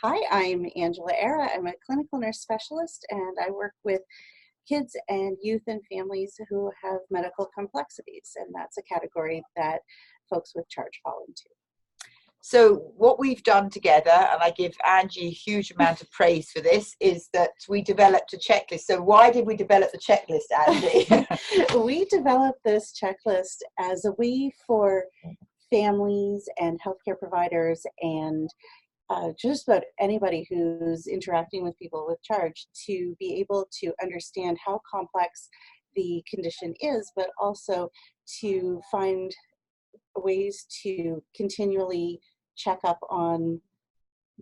Hi, I'm Angela Arra. I'm a clinical nurse specialist and I work with kids and youth and families who have medical complexities, and that's a category that folks with charge fall into. So what we've done together, and I give Angie a huge amount of praise for this, is that we developed a checklist. So why did we develop the checklist, Angie? We developed this checklist as a way for families and healthcare providers and just about anybody who's interacting with people with charge to be able to understand how complex the condition is, but also to find ways to continually check up on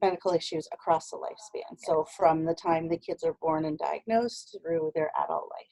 medical issues across the lifespan. So from the time the kids are born and diagnosed through their adult life.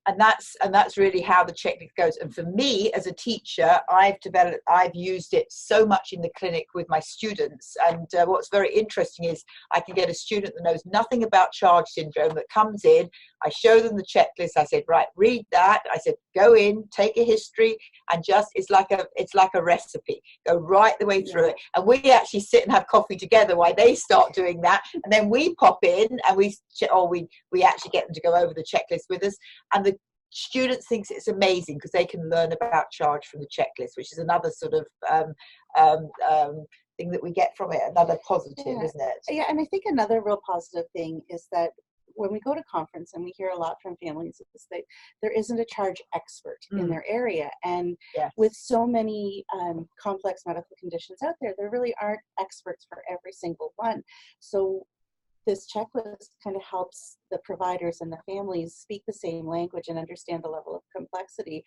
And that's really how the checklist goes. And for me as a teacher, I've used it so much in the clinic with my students. And what's very interesting is I can get a student that knows nothing about charge syndrome that comes in. I show them the checklist. I said, right, read that. I said, go in, take a history, and just it's like a recipe. Go right the way through it. And we actually sit and have coffee together while they start doing that. And then we pop in and we actually get them to go over the checklist with us. And the students thinks it's amazing because they can learn about charge from the checklist, which is another sort of thing that we get from it, another positive, isn't it? Yeah, and I think another real positive thing is that when we go to conference and we hear a lot from families is that there isn't a charge expert in their area. And with so many complex medical conditions out there, there really aren't experts for every single one. So this checklist kind of helps the providers and the families speak the same language and understand the level of complexity.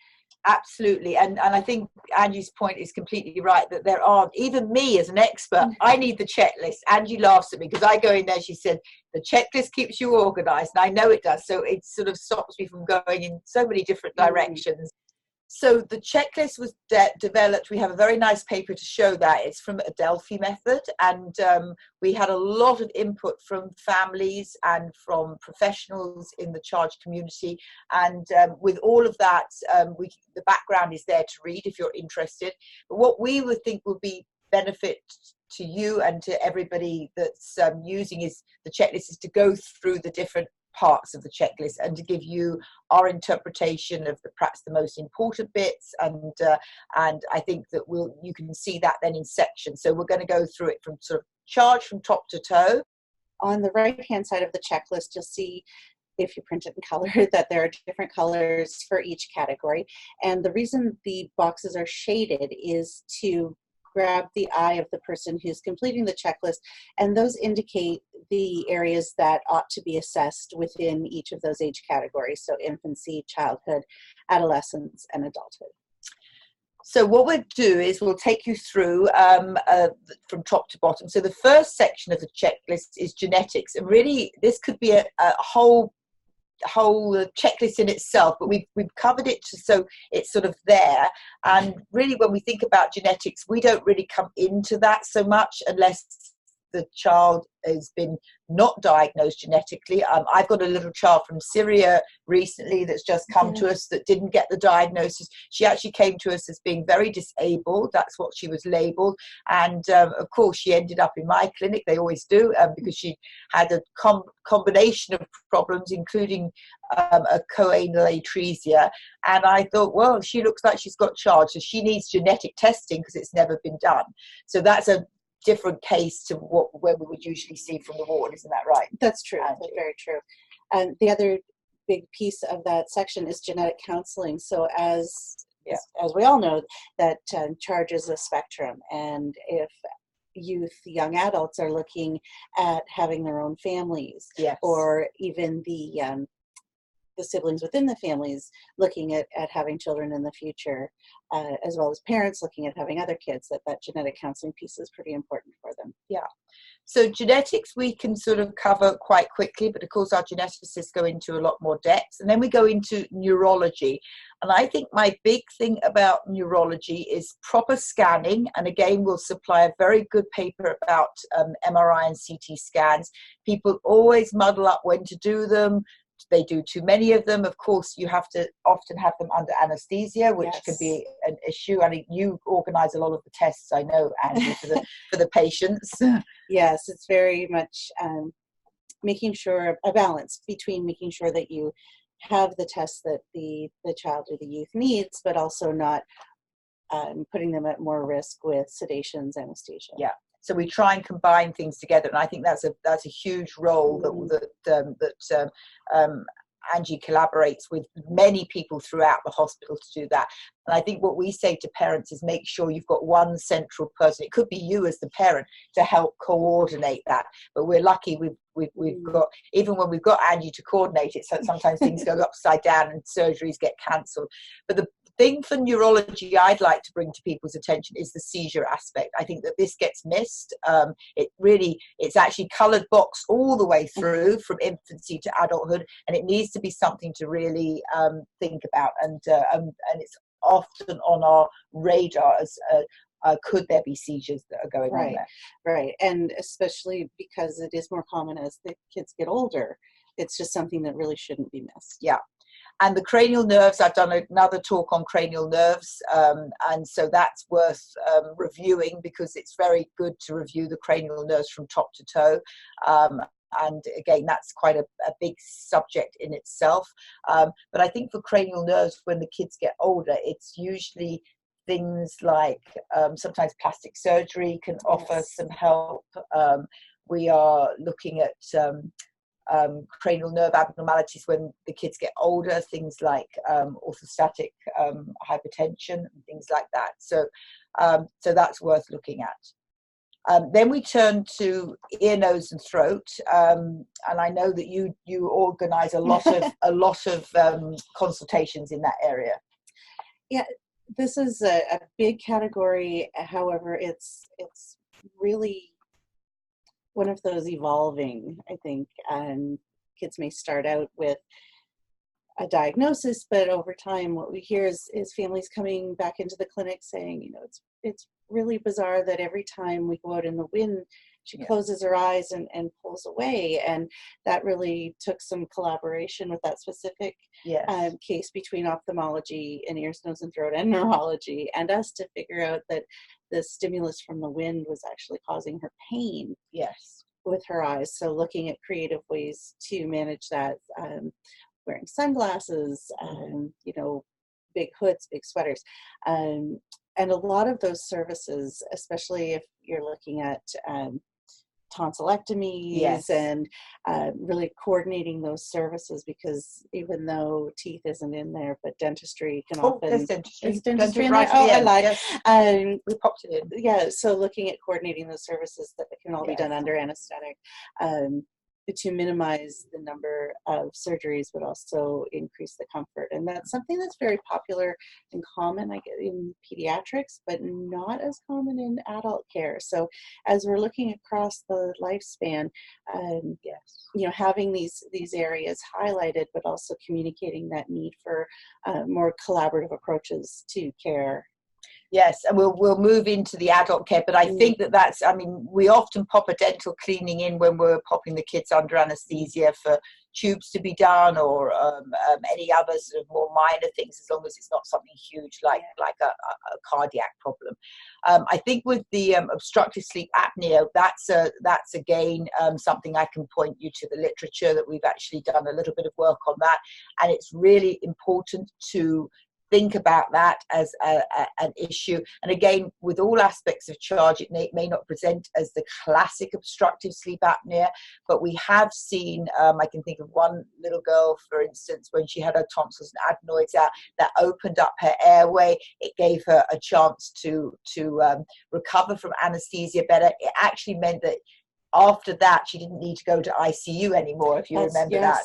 Absolutely. And I think Angie's point is completely right, that there aren't, even me as an expert, I need the checklist. Angie laughs at me because I go in there, she said, the checklist keeps you organized. And I know it does. So it sort of stops me from going in so many different directions. So the checklist was developed. We have a very nice paper to show that. It's from a Delphi method. And we had a lot of input from families and from professionals in the charge community. And with all of that, the background is there to read if you're interested. But what we would think would be benefit to you and to everybody that's using is the checklist is to go through the different parts of the checklist and to give you our interpretation of perhaps the most important bits, and I think that you can see that then in sections. So we're going to go through it from sort of charge from top to toe. On the right hand side of the checklist, you'll see, if you print it in color, that there are different colors for each category, and the reason the boxes are shaded is to grab the eye of the person who's completing the checklist, and those indicate the areas that ought to be assessed within each of those age categories, so infancy, childhood, adolescence, and adulthood. So what we'll do is we'll take you through from top to bottom. So the first section of the checklist is genetics, and really this could be a whole checklist in itself, but we've covered it so it's sort of there. And really when we think about genetics, we don't really come into that so much unless the child has been not diagnosed genetically. I've got a little child from Syria recently that's just come to us that didn't get the diagnosis. She actually came to us as being very disabled. That's what she was labelled. And of course, she ended up in my clinic. They always do, because she had a combination of problems, including a choanal atresia. And I thought, well, she looks like she's got charge, so she needs genetic testing because it's never been done. So that's a different case to where we would usually see from the ward, isn't that right? That's true. That's very true. And the other big piece of that section is genetic counseling. So as we all know, that charge is a spectrum, and if young adults are looking at having their own families, or even the siblings within the families looking at having children in the future, as well as parents looking at having other kids, that genetic counseling piece is pretty important for them. Yeah. So genetics we can sort of cover quite quickly, but of course our geneticists go into a lot more depth. And then we go into neurology. And I think my big thing about neurology is proper scanning. And again, we'll supply a very good paper about MRI and CT scans. People always muddle up when to do them. they do too many of them, of course, you have to often have them under anesthesia, which Yes. can be an issue. I mean, you organize a lot of the tests, I know, Angie, for the patients. Yes, it's very much making sure a balance between making sure that you have the tests that the child or the youth needs, but also not putting them at more risk with sedations, anesthesia. Yeah. So we try and combine things together, and I think that's a huge role that Angie collaborates with many people throughout the hospital to do that. And I think what we say to parents is make sure you've got one central person. It could be you as the parent to help coordinate that. But we're lucky we've got, even when we've got Angie to coordinate it, so sometimes things go upside down and surgeries get cancelled. But the thing for neurology I'd like to bring to people's attention is the seizure aspect. I think that this gets missed. It's actually coloured box all the way through from infancy to adulthood, and it needs to be something to really think about. And it's often on our radar as could there be seizures that are going on there? Right, and especially because it is more common as the kids get older. It's just something that really shouldn't be missed. Yeah. And the cranial nerves, I've done another talk on cranial nerves, and so that's worth reviewing, because it's very good to review the cranial nerves from top to toe. And again, that's quite a big subject in itself. But I think for cranial nerves, when the kids get older, it's usually things like sometimes plastic surgery can offer some help. We are looking at cranial nerve abnormalities when the kids get older, things like orthostatic hypertension and things like that. So that's worth looking at. Then we turn to ear, nose, and throat, and I know that you organise a lot of consultations in that area. Yeah, this is a big category. However, it's really one of those evolving, I think, and kids may start out with a diagnosis, but over time what we hear is families coming back into the clinic saying, you know, it's really bizarre that every time we go out in the wind, she closes her eyes and pulls away. And that really took some collaboration with that specific case between ophthalmology and ears, nose, and throat and neurology and us to figure out that the stimulus from the wind was actually causing her pain with her eyes. So looking at creative ways to manage that, wearing sunglasses, you know, big hoods, big sweaters. And a lot of those services, especially if you're looking at tonsillectomies and really coordinating those services, because even though teeth isn't in there, but dentistry can often... There's dentistry. Is dentistry in there? Oh, I lied. We popped it in. Yeah, so looking at coordinating those services that can all be done under anesthetic to minimize the number of surgeries, but also increase the comfort. And that's something that's very popular and common, I guess, in pediatrics, but not as common in adult care. So as we're looking across the lifespan, you know, having these areas highlighted, but also communicating that need for more collaborative approaches to care. Yes, and we'll move into the adult care, but I think that's, I mean, we often pop a dental cleaning in when we're popping the kids under anaesthesia for tubes to be done, or any other sort of more minor things, as long as it's not something huge like a cardiac problem. I think with the obstructive sleep apnea, that's again something I can point you to the literature that we've actually done a little bit of work on that, and it's really important to think about that as an issue. And again, with all aspects of charge, it may not present as the classic obstructive sleep apnea, but we have seen, I can think of one little girl, for instance, when she had her tonsils and adenoids out, that opened up her airway. It gave her a chance to recover from anesthesia better. It actually meant that after that, she didn't need to go to ICU anymore, if you remember that.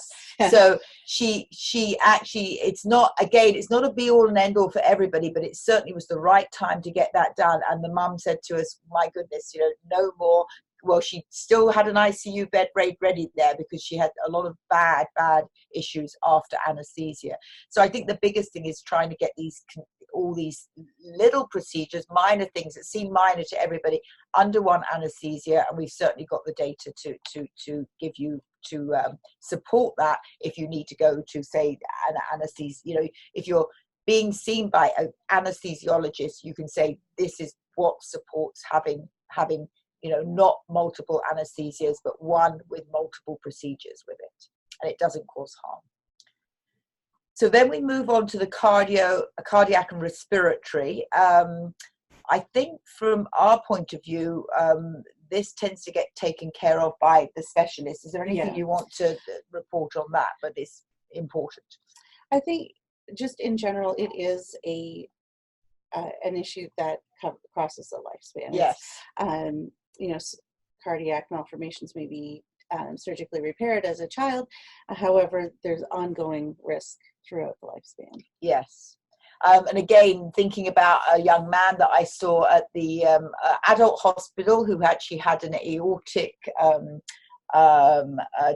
So she actually, it's not a be all and end all for everybody, but it certainly was the right time to get that done. And the mum said to us, my goodness, you know, no more. Well, she still had an ICU bed ready there because she had a lot of bad issues after anesthesia. So I think the biggest thing is trying to get all these little procedures, minor things that seem minor to everybody, under one anesthesia, and we've certainly got the data to give you to support that if you need to go to, say, an anesthesia. You know, if you're being seen by an anesthesiologist, you can say this is what supports having you know, not multiple anesthesias, but one with multiple procedures with it, and it doesn't cause harm. So then we move on to the cardiac and respiratory. I think from our point of view, this tends to get taken care of by the specialist. Is there anything you want to report on that, but it's important? I think just in general, it is an issue that crosses the lifespan. Yes. You know, cardiac malformations may be surgically repaired as a child. However, there's ongoing risk throughout the lifespan. Yes. And again, thinking about a young man that I saw at the adult hospital who actually had an aortic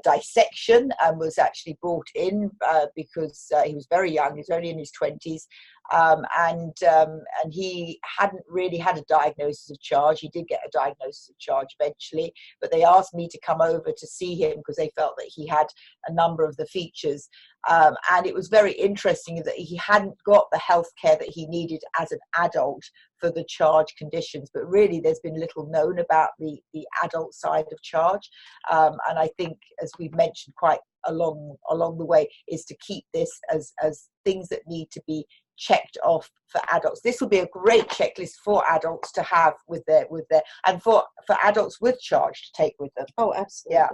dissection and was actually brought in because he was very young. He was only in his 20s, and he hadn't really had a diagnosis of charge. He did get a diagnosis of charge eventually, but they asked me to come over to see him because they felt that he had a number of the features, and it was very interesting that he hadn't got the health care that he needed as an adult for the charge conditions, but really there's been little known about the adult side of charge, and I think, as we've mentioned quite along the way, is to keep this as things that need to be checked off for adults. This would be a great checklist for adults to have with their and for adults with charge to take with them. Oh, absolutely. Yeah.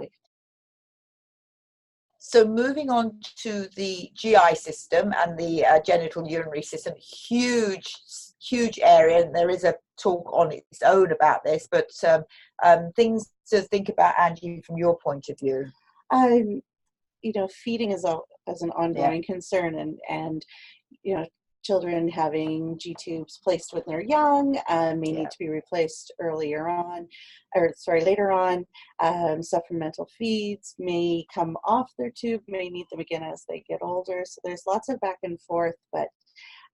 So moving on to the GI system and the genital urinary system, huge area, and there is a talk on its own about this, but things to think about, Angie, from your point of view. You know, feeding is an ongoing concern, and you know, children having G-tubes placed when they're young may need to be replaced later on. Supplemental feeds may come off their tube, may need them again as they get older. So there's lots of back and forth, but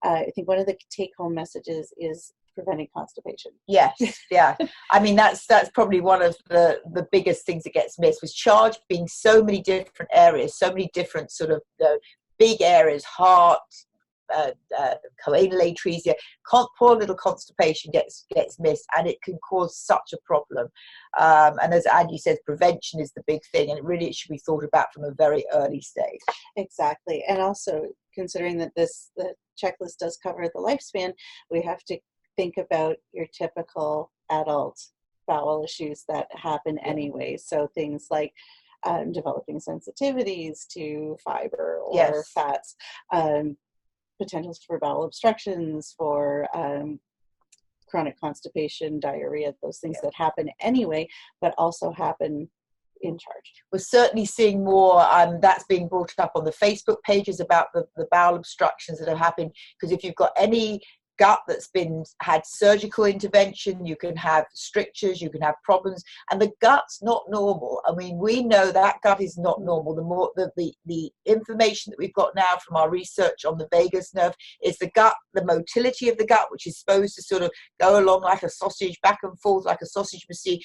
I think one of the take-home messages is preventing constipation. Yes, yeah. I mean, that's probably one of the biggest things that gets missed, with charge being so many different areas, so many different sort of big areas, heart, choanal atresia. Poor little constipation gets missed, and it can cause such a problem. And as Angie says, prevention is the big thing, and it should be thought about from a very early stage. Exactly. And also, considering that the checklist does cover the lifespan, we have to think about your typical adult bowel issues that happen anyway. So things like developing sensitivities to fiber or fats, potentials for bowel obstructions, for chronic constipation, diarrhea, those things that happen anyway, but also happen in charge. We're certainly seeing more that's being brought up on the Facebook pages about the bowel obstructions that have happened, because if you've got any gut that's had surgical intervention, you can have strictures, you can have problems, and the gut's not normal. I mean, we know that gut is not normal. The more the information that we've got now from our research on the vagus nerve is the gut, the motility of the gut, which is supposed to sort of go along like a sausage, back and forth like a sausage machine.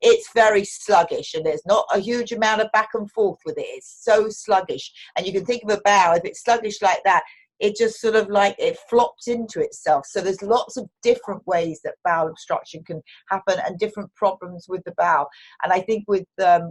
It's very sluggish, and there's not a huge amount of back and forth with it. It's so sluggish, and you can think of a bowel, if it's sluggish like that, it just sort of like it flops into itself. So there's lots of different ways that bowel obstruction can happen and different problems with the bowel. And I think with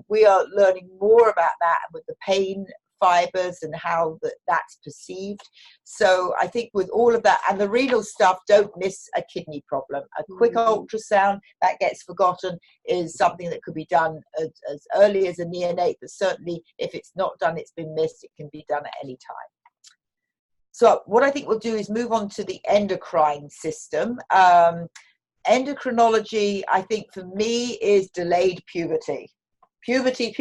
we are learning more about that with the pain fibers and how that's perceived. So I think with all of that and the renal stuff, don't miss a kidney problem. A quick ultrasound that gets forgotten is something that could be done as early as a neonate, but certainly if it's not done, it's been missed, it can be done at any time. So what I think we'll do is move on to the endocrine system. Endocrinology, I think for me, is delayed puberty. Puberty.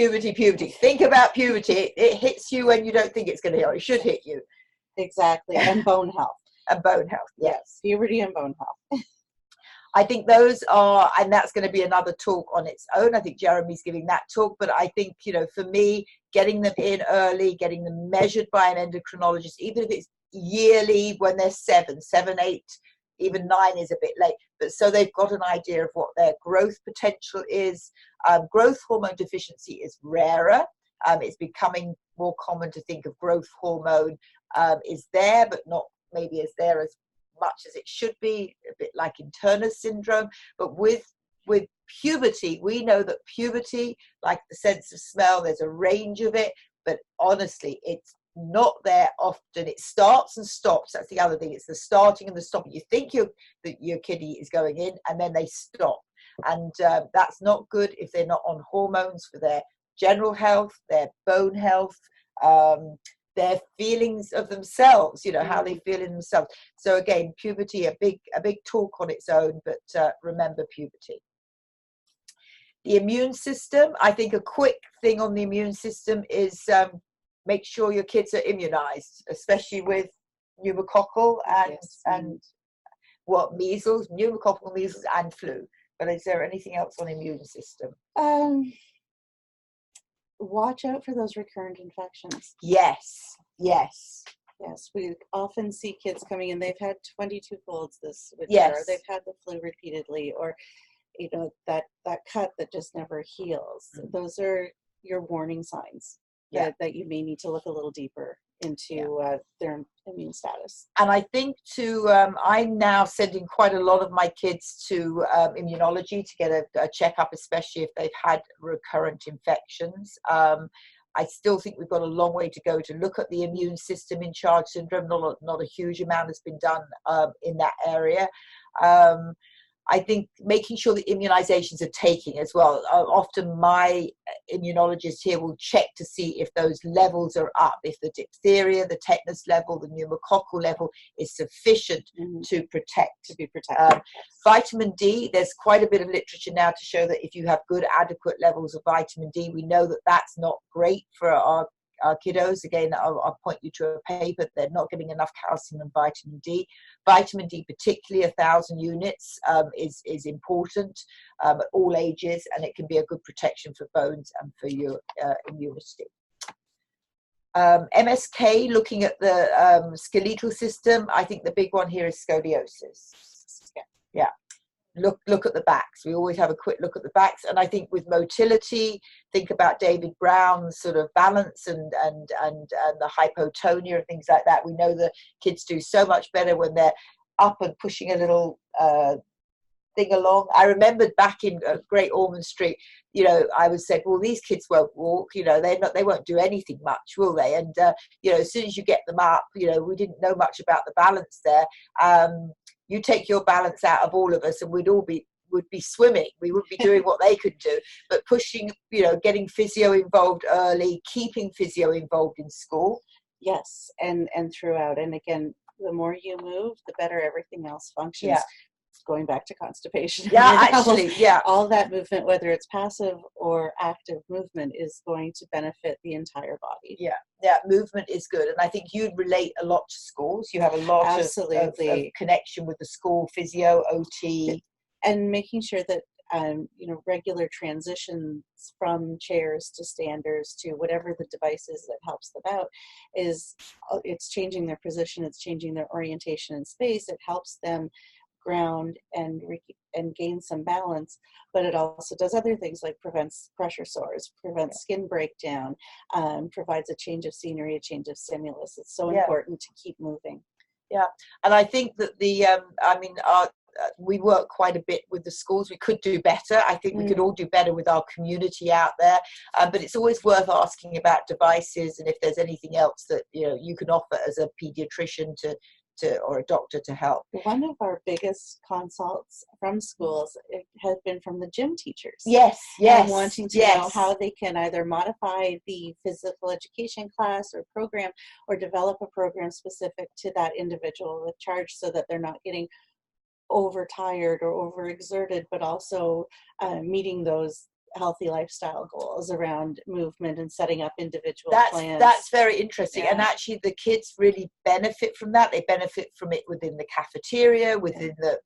Think about puberty. It hits you when you don't think it's going to hit, or it should hit you. Exactly. And bone health. And bone health, yes. Puberty and bone health. I think those are, and that's going to be another talk on its own. I think Jeremy's giving that talk, but I think, for me, getting them in early, getting them measured by an endocrinologist, even if it's yearly when they're 7, 8, even 9 is a bit late. But so they've got an idea of what their growth potential is. Growth hormone deficiency is rarer. It's becoming more common to think of growth hormone is there, but not maybe as there as much as it should be, a bit like in Turner syndrome. But with puberty, we know that puberty, like the sense of smell, there's a range of it, but honestly, it's not there often. It starts and stops. That's the other thing. It's the starting and the stopping. You think that your kiddie is going in, and then they stop, and that's not good if they're not on hormones for their general health, their bone health, their feelings of themselves, how they feel in themselves. So again, puberty, a big talk on its own, but remember puberty. The immune system, I think a quick thing on the immune system is make sure your kids are immunized, especially with pneumococcal and measles, pneumococcal, measles and flu. But is there anything else on immune system? Watch out for those recurrent infections. Yes. We often see kids coming in, they've had 22 colds this winter, yes. or they've had the flu repeatedly, or that cut that just never heals. Mm-hmm. Those are your warning signs that you may need to look a little deeper into their immune status. And I think I'm now sending quite a lot of my kids to immunology to get a checkup, especially if they've had recurrent infections. I still think we've got a long way to go to look at the immune system in Charge syndrome. Not a huge amount has been done in that area. I think making sure the immunizations are taking as well. Often my immunologist here will check to see if those levels are up, if the diphtheria, the tetanus level, the pneumococcal level is sufficient to protect. To be protected. Vitamin D, there's quite a bit of literature now to show that if you have good, adequate levels of vitamin D, we know that that's not great for our kiddos. Again, I'll point you to a paper. They're not getting enough calcium and vitamin D. Vitamin D, particularly 1,000 units, is important at all ages, and it can be a good protection for bones and for your immunity. MSK, looking at the skeletal system, I think the big one here is scoliosis. Yeah. Look at the backs. We always have a quick look at the backs, and I think with motility, think about David Brown's sort of balance and the hypotonia and things like that. We know the kids do so much better when they're up and pushing a little thing along. I remembered back in Great Ormond Street, I was said, well, these kids won't walk, they won't do anything much, will they? And as soon as you get them up, we didn't know much about the balance there. You take your balance out of all of us, and would be swimming. We wouldn't be doing what they could do. But pushing, getting physio involved early, keeping physio involved in school. Yes, and throughout. And again, the more you move, the better everything else functions. Yeah. Going back to constipation. Yeah, actually, yeah. All that movement, whether it's passive or active movement, is going to benefit the entire body. Yeah, movement is good. And I think you'd relate a lot to schools. You have a lot of connection with the school, physio, OT. And making sure that, regular transitions from chairs to standers to whatever the device is that helps them out it's changing their position, it's changing their orientation in space. It helps them ground and gain some balance, but it also does other things like prevents pressure sores, prevents skin breakdown, provides a change of scenery, a change of stimulus. It's so important to keep moving. Yeah, and I think that we work quite a bit with the schools. We could do better. I think we could all do better with our community out there, but it's always worth asking about devices and if there's anything else that you can offer as a pediatrician or a doctor to help. One of our biggest consults from schools has been from the gym teachers. Yes. And wanting to know how they can either modify the physical education class or program, or develop a program specific to that individual with Charge, so that they're not getting overtired or overexerted, but also meeting those healthy lifestyle goals around movement and setting up individual plans. That's very interesting. Yeah. And actually the kids really benefit from that. They benefit from it within the cafeteria, within the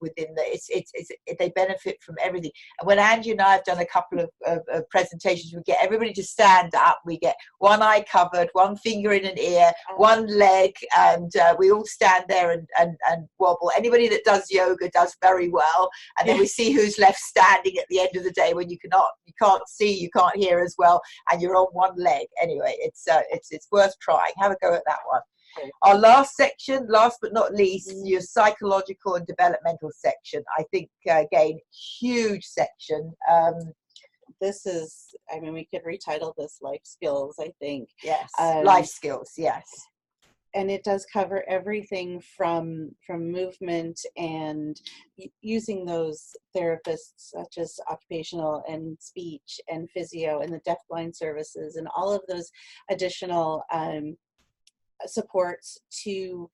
they benefit from everything. And when Angie and I have done a couple of presentations, we get everybody to stand up. We get one eye covered, one finger in an ear, one leg, and we all stand there and wobble. Anybody that does yoga does very well. And then we see who's left standing at the end of the day when you can't see, you can't hear as well, and you're on one leg. Anyway, it's worth trying. Have a go at that one. Okay. Our last section, last but not least, your psychological and developmental section. I think again, huge section. This is, I mean, we could retitle this life skills, I think. Yes, life skills. Yes. And it does cover everything from movement and using those therapists such as occupational and speech and physio and the deafblind services and all of those additional supports to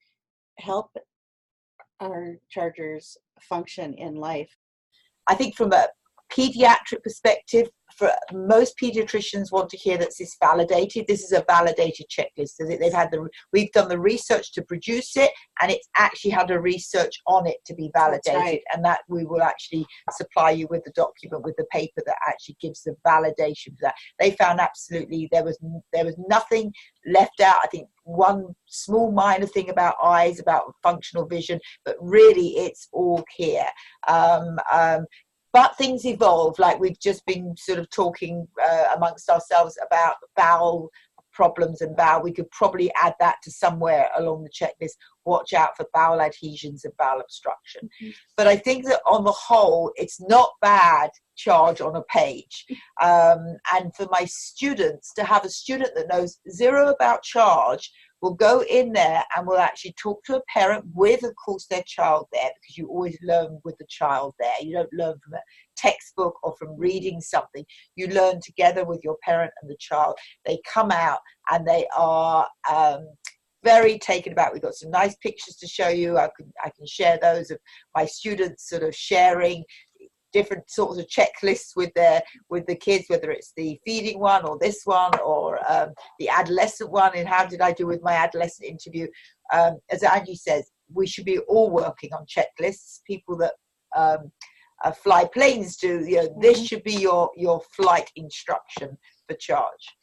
help our chargers function in life. I think from a pediatric perspective, for most pediatricians want to hear that this is validated. This is a validated checklist. So we've done the research to produce it, and it's actually had a research on it to be validated. Right. And that we will actually supply you with the document, with the paper that actually gives the validation for that. They found absolutely there was nothing left out. I think one small minor thing about eyes, about functional vision, but really it's all here. But things evolve, like we've just been sort of talking amongst ourselves about bowel problems and bowel. We could probably add that to somewhere along the checklist. Watch out for bowel adhesions and bowel obstruction. Mm-hmm. But I think that on the whole, it's not bad charge on a page. And for my students, to have a student that knows zero about charge, will go in there and will actually talk to a parent with, of course, their child there, because you always learn with the child there. You don't learn from a textbook or from reading something. You learn together with your parent and the child. They come out and they are very taken aback. We've got some nice pictures to show you. I can share those of my students sort of sharing different sorts of checklists with the kids, whether it's the feeding one or this one or the adolescent one, and how did I do with my adolescent interview. As Angie says, we should be all working on checklists. People that fly planes do, this should be your flight instruction for charge.